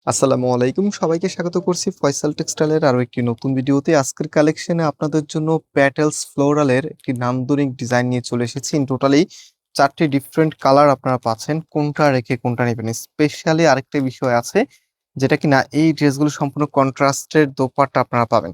আসসালামু আলাইকুম, সবাইকে স্বাগত করছি ফয়সাল টেক্সটাইলের আরো একটি নতুন ভিডিওতে। আজকের কালেকশনে আপনাদের জন্য প্যাটেলস ফ্লোরালের একটি নান্দনিক ডিজাইন নিয়ে চলে এসেছি। ইন টোটালি 4টি ডিফারেন্ট কালার আপনারা পাচ্ছেন, কোনটা রেখে কোনটা নেবেন। স্পেশালি আরেকটা বিষয় আছে যেটা কিনা এই ড্রেসগুলো সম্পূর্ণ কন্ট্রাস্টের দোপাট্টা আপনারা পাবেন।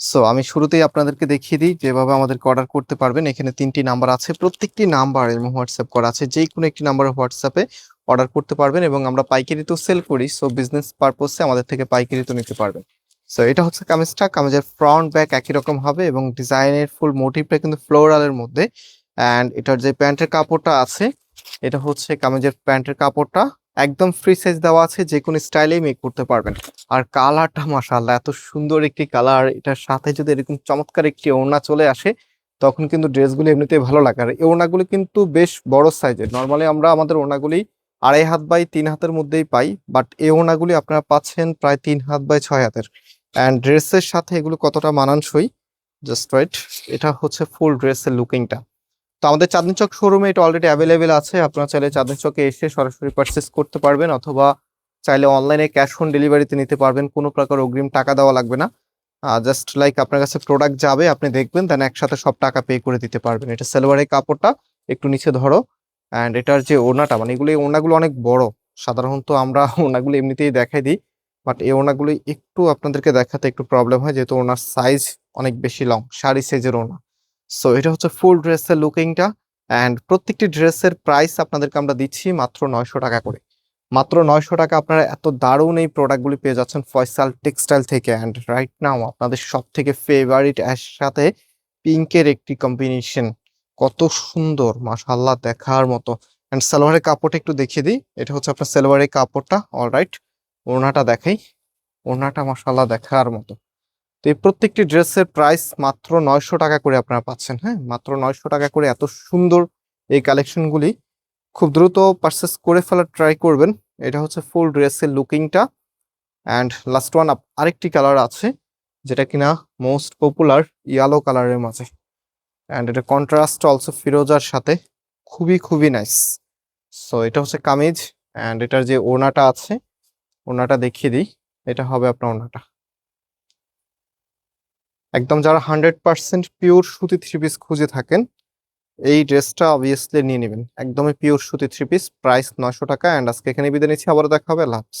সো আমি শুরুতেই আপনাদেরকে দেখিয়ে দিই যেভাবে আমাদেরকে অর্ডার করতে পারবেন। এখানে 3টি নাম্বার আছে, প্রত্যেকটি নাম্বার এবং হোয়াটসঅ্যাপ করা আছে। যে কোনো একটি নাম্বারে হোয়াটসঅ্যাপে অর্ডার করতে পারবেন এবং আমরা পাইকারিতেও সেল করি। সো বিজনেস পারপোসে আমাদের থেকে পাইকারিতেও নিতে পারবেন। সো এটা হচ্ছে কামিজটা, কামিজের ফ্রন্ট ব্যাক একই রকম হবে এবং ডিজাইনের ফুল মোটিভটা কিন্তু ফ্লোরালের মধ্যে। অ্যান্ড এটার যে প্যান্টের কাপড়টা আছে, এটা হচ্ছে কামিজের প্যান্টের কাপড়টা একদম ফ্রি সাইজ দেওয়া আছে, যে কোনো স্টাইলেই মেক করতে পারবেন। আর কালারটা মাশাআল্লাহ এত সুন্দর একটি কালার, এটার সাথে যদি এরকম চমৎকার একটি ওড়না চলে আসে তখন কিন্তু ড্রেসগুলো এমনিতেই ভালো লাগে। আর এই ওড়নাগুলো কিন্তু বেশ বড় সাইজের। নর্মালি আমরা আমাদের ওড়নাগুলি 2.5 হাত বাই 3 হাতের মধ্যেই পাই, বাট এই ওড়নাগুলি আপনারা পাচ্ছেন প্রায় 3 হাত বাই 6 হাতের। অ্যান্ড ড্রেসের সাথে এগুলো কতটা মানানসই, জাস্ট রাইট। এটা হচ্ছে ফুল ড্রেসের লুকিংটা। তো আমাদের চাঁদনী চক শোরুমে এটা অলরেডি অ্যাভেলেবেল আছে। আপনারা চাইলে চাঁদনী চকে এসে সরাসরি পারচেস করতে পারবেন, অথবা চাইলে অনলাইনে ক্যাশ অন ডেলিভারিতে নিতে পারবেন। কোনো প্রকার অগ্রিম টাকা দেওয়া লাগবে না। জাস্ট লাইক আপনার কাছে প্রোডাক্ট যাবে, আপনি দেখবেন, দেন একসাথে সব টাকা পে করে দিতে পারবেন। এটা সালোয়ারের কাপড়টা, একটু নিচে ধরো। অ্যান্ড এটার যে ওড়নাটা, মানে এগুলো ওড়নাগুলো অনেক বড়। সাধারণত আমরা ওড়নাগুলো এমনিতেই দেখাই দিই, বাট এই ওড়নাগুলো একটু আপনাদেরকে দেখাতে একটু প্রবলেম হয়, যেহেতু ওড়নার সাইজ অনেক বেশি লং, শাড়ি সাইজের ওড়না। সো এটা হচ্ছে ফুল ড্রেসের লুকিংটা। অ্যান্ড প্রত্যেকটি ড্রেসের প্রাইস আপনাদেরকে আমরা দিচ্ছি মাত্র 900 টাকা করে। মাত্র 900 টাকা আপনারা এত দারুণ এই প্রোডাক্টগুলি পেয়ে যাচ্ছেন ফয়সাল টেক্সটাইল থেকে। অ্যান্ড রাইট নাও আপনাদের সব থেকে ফেভারিট এর সাথে পিঙ্কের একটি কম্বিনেশন, কত সুন্দর মাশাআল্লাহ, দেখার মতো। অ্যান্ড সালোয়ারের কাপড়টা একটু দেখিয়ে দিই। এটা হচ্ছে আপনার সালোয়ারের কাপড়টা, অলরাইট। ওড়নাটা দেখাই, ওড়নাটা মাশাআল্লাহ দেখার মতো। তো এই প্রত্যেকটি ড্রেসের প্রাইস মাত্র 900 টাকা করে আপনারা পাচ্ছেন। হ্যাঁ, মাত্র 900 টাকা করে এত সুন্দর এই কালেকশনগুলি খুব দ্রুত পারচেস করে ফেলার ট্রাই করবেন। এটা হচ্ছে ফুল ড্রেসের লুকিংটা। অ্যান্ড লাস্ট ওয়ান আরেকটি কালার আছে যেটা কিনা মোস্ট পপুলার, ইয়েলো কালারের মাঝে। অ্যান্ড এটা কন্ট্রাস্ট অলসো ফিরোজার সাথে, খুবই খুবই নাইস। সো এটা হচ্ছে কামিজ। অ্যান্ড এটার যে ওড়নাটা আছে, ওড়নাটা দেখিয়ে দিই। এটা হবে আপনার ওড়নাটা। একদম যারা 100% পিওর সুতি থ্রি পিস খুঁজে থাকেন, এই ড্রেসটা অবভিয়াসলি নিয়ে নেবেন। একদমই পিওর সুতি থ্রি পিস, প্রাইস 900 টাকা। অ্যান্ড আজকে এখানে বিদায় নিচ্ছি, আবারও দেখা হবে, আল্লাহ হাফেজ।